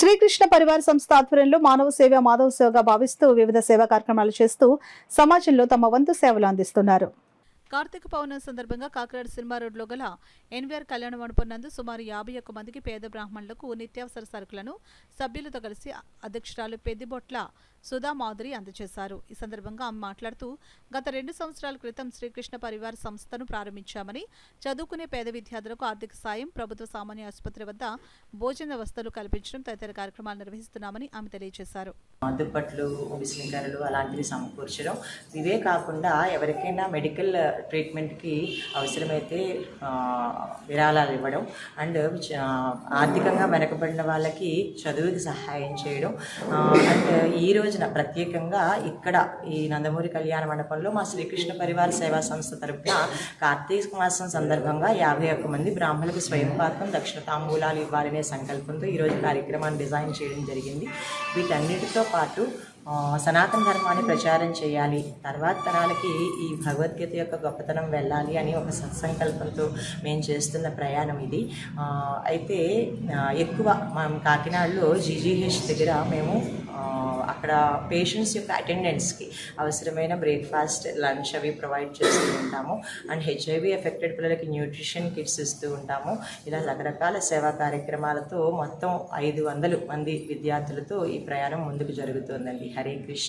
శ్రీకృష్ణ పరివార సంస్థ ఆధ్వర్యంలో మానవ సేవ మాధవ సేవగా భావిస్తూ వివిధ సేవా కార్యక్రమాలు చేస్తూ సమాజంలో తమ వంతు సేవలు అందిస్తున్నారు. కార్తీక పౌర్ణమి సందర్భంగా కాకినాడ సినిమా రోడ్లో గల ఎన్వీఆర్ కళ్యాణ మండపం నందు సుమారు 51 మందికి పేద బ్రాహ్మణులకు నిత్యావసర సరుకులను సభ్యులతో కలిసి అధ్యక్షురాలు పెద్దిబొట్ల సుధా మాధురి అందజేశారు. ఈ సందర్భంగా ఆమె మాట్లాడుతూ గత 2 సంవత్సరాల క్రితం శ్రీకృష్ణ పరివార సంస్థను ప్రారంభించామని, చదువుకునే పేద విద్యార్థులకు ఆర్థిక సాయం, ప్రభుత్వ సామాన్య ఆసుపత్రి వద్ద భోజన వసతులు కల్పించడం తదితర కార్యక్రమాలు నిర్వహిస్తున్నామని ఆమె తెలియజేశారు. దుప్పట్లు, విస్లింకర్లు అలాంటివి సమకూర్చడం, ఇవే కాకుండా ఎవరికైనా మెడికల్ ట్రీట్మెంట్కి అవసరమైతే విరాళాలు ఇవ్వడం అండ్ ఆర్థికంగా వెనకబడిన వాళ్ళకి చదువుకి సహాయం చేయడం అండ్ ఈ రోజున ప్రత్యేకంగా ఇక్కడ ఈ నందమూరి కళ్యాణ మండపంలో మా శ్రీకృష్ణ పరివార సేవా సంస్థ తరపున కార్తీక మాసం సందర్భంగా 51 మంది బ్రాహ్మణులకు స్వయంపాకం, దక్షిణ తాంబూలాలు ఇవ్వాలనే సంకల్పంతో ఈరోజు కార్యక్రమాన్ని డిజైన్ చేయడం జరిగింది. వీటన్నిటితో పాటు సనాతన ధర్మాన్ని ప్రచారం చేయాలి, తర్వాత తరాలకి ఈ భగవద్గీత యొక్క గొప్పతనం వెళ్ళాలి అని ఒక సత్సంకల్పంతో మేము చేస్తున్న ప్రయాణం ఇది. అయితే ఎక్కువ మనం కాకినాడలో జీజీహెచ్ దగ్గర మేము అక్కడ పేషెంట్స్ యొక్క అటెండెన్స్కి అవసరమైన బ్రేక్ఫాస్ట్, లంచ్ అవి ప్రొవైడ్ చేస్తూ ఉంటాము. అండ్ హెచ్ఐవి ఎఫెక్టెడ్ పిల్లలకి న్యూట్రిషన్ కిట్స్ ఇస్తూ ఉంటాము. ఇలా రకరకాల సేవా కార్యక్రమాలతో మొత్తం 500 మంది విద్యార్థులతో ఈ ప్రయాణం ముందుకు జరుగుతుందండి. హరే కృష్ణ.